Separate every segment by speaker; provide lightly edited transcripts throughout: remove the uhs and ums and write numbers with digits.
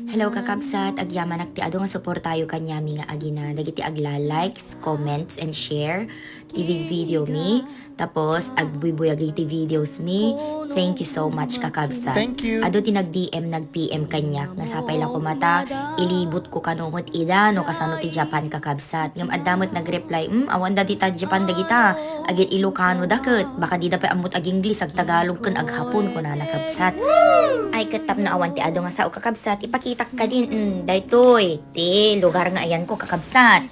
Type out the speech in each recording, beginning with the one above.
Speaker 1: Hello kakabsat, agyaman ti ado nga suportayo kanyami nga agina. Dagiti agla likes, comments, and share ti video mi. Tapos agbuybuy ti videos mi. Thank you so much kakabsat.
Speaker 2: Thank you.
Speaker 1: Ado ti nag-DM, nag-PM kanyak. Nasapay lang ko mata, ilibot ko kanumot ida no kasano ti Japan kakabsat. Ngam adamot nag-reply, awan da di ta Japan dagita. Agin Ilocano daket. Baka di da pa amot ag English, ag Tagalog kun ag Hapon ko na nakabsat. Ay katap na awan ti ado nga sao kakabsat. Ipakita ka din, daytoy. Ti lugar nga ayan ko kakabsat.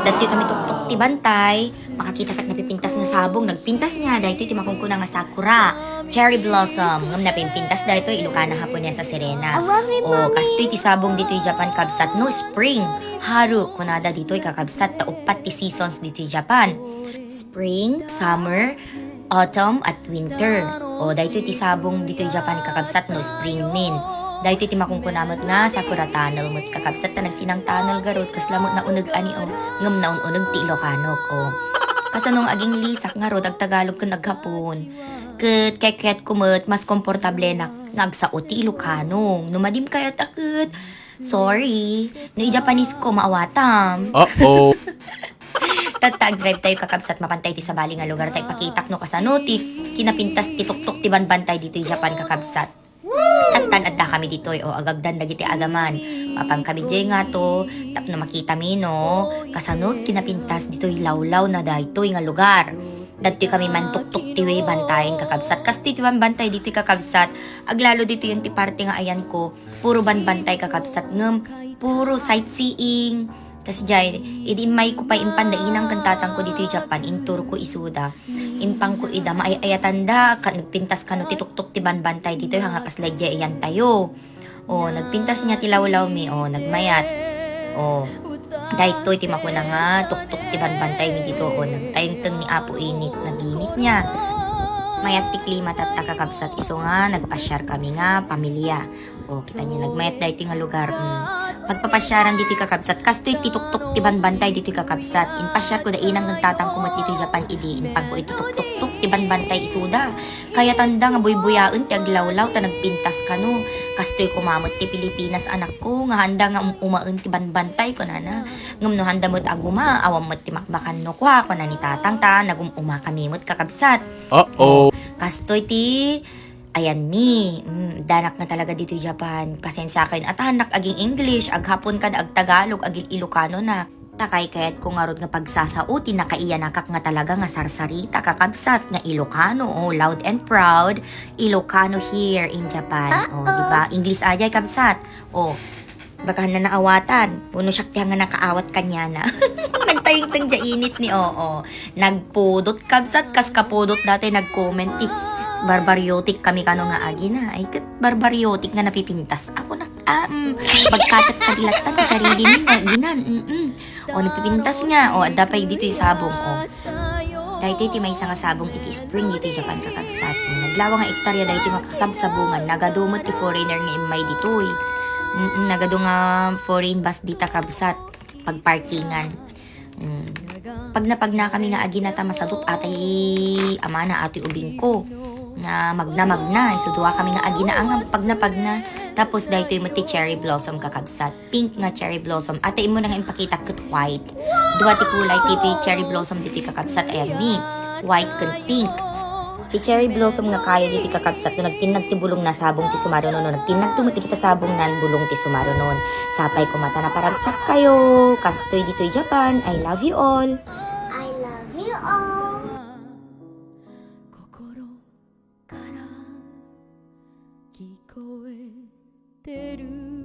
Speaker 1: Daytoy kami tuktok ti bantay. Makakita kat napipintas nga sabong. Nagpintas niya. Daytoy ti makungkuna nga sakura. Cherry blossom. Ngam napimpintas daytoy. Ilocana hapon niya sa Serena. O kastoy ti sabong dito'y Japan kabsat. No spring. Haru. Kunada dito'y kakabsat. Taupat ti seasons dito'y Japan. Spring, summer, autumn, at winter. O daytoy ti sabong dito'y Japan kakabsat no spring min. Daytoy ti makungkunamot nga sakura tunnel mo't kakabsat na nagsinang tunnel garot kaslamot na uneg ani o ngem naun uneg ti Ilocanok o. Kasanong aging lisak nga rod ag Tagalog ken aghapon. Ket keket kumot mas komportable na ngagsaot ti Ilocano. Numadim kayat aket. Sorry, no i-Japanese ko maawatam.
Speaker 2: Uh-oh.
Speaker 1: Tatag drive tayo kakabsat mapantay ti sabali nga lugar tayo pakitak no kasano ti kinapintas ti tuktok ti banbantay dito i Japan kakabsat. Tatan adda kami dito o agagdan dagiti agaman. Mapang kami jay nga to tapno makita mi no kasano kinapintas dito lawlaw na dayto nga lugar. Dati kami man tuktok ti way bantayin kakabsat. Kasi ti bantay dito kakabsat. Aglalo dito yung ti parte nga ayan ko. Puro banbantay kakabsat ngem puro sightseeing. Kasi jay, may ko pa impan da inang kantatang ko dito yung Japan, intur ko isuda. Impang ko ida, maayatanda, nagpintas ka no tituktok ti banbantay dito, hanga kasladya iyan tayo. O, nagpintas niya ti lawlaw mi, o, nagmayat. O, dahito iti makuna nga, tuktok ti banbantay mi dito, o, nagtayong ni Apo Init, naginit niya. Mayat ti klima at kakabsat iso nga, nagpasyar kami nga, pamilya. O, kita niya, nagmayat dahito nga lugar, Pagpapasyaran dito kakabsat, kastoy tituktok ti banbantay dito kakabsat. Inpasyar ko da inang nagtatang kumot dito Japan idi. Inpang ko iti tuktok ti banbantay isuda. Kaya tanda nga buybuyaen ti aglawlaw ta nagpintas kano. Kastoy kumamot ti Pilipinas anak ko nga handa nga umaen ti banbantay ko na. Ngam no handa mo aguma awam mo ti makbakan no kwa ko na ni tatang ta nagumuma kami mot kakabsat.
Speaker 2: Uh-oh.
Speaker 1: Kastoy ti ayan mi, danak na talaga dito Japan. Pasensya kayo at hanak aging English, aghapon kad ag Tagalog, aging Ilocano na. Takay kayat ko nga rod nga pagsasauti nakaiya nakak nga talaga nga sarsarita kakabsat nga Ilocano. Oh, loud and proud, Ilocano here in Japan. Oh, diba? English ajay kabsat. Oh, baka na naawatan. Puno siya kaya nga nakaawat kanya na. Nagtayong tang init ni oo. Nagpudot kabsat, kas kapudot dati nag-comment barbaryotic kami kano nga agi na ay kat barbaryotic nga napipintas ako na bagkatat kadilatan sarili ni nga ginan o nagpipintas niya o dapay dito yung sabong o dahil iti may isang sabong iti spring dito Japan kakabsat naglawa nga ektarya dahil iti makasabsabungan nagadumot ti foreigner nga imay dito nagado nga foreign bus dita kabsat pagparkingan pag na kami nga agi na masadot atay ama na ati ubing ko nga magna isuduwa kami nga agi na ang pag na tapos dahito yung ti cherry blossom kakabsat pink nga cherry blossom ate mo na nga impakita kat white duwa ti kulay ti cherry blossom diti kakabsat ayan mi white kan pink ti cherry blossom nga kayo diti kakabsat no nagtinag ti bulong na sabong ti sumaro no nagtinag tumiti kita sabong nan bulong ti sumaro non sapay ko mata na paragsak kayo kastoy dito'y Japan I love you all
Speaker 3: I love you all.
Speaker 4: 心から聞こえてる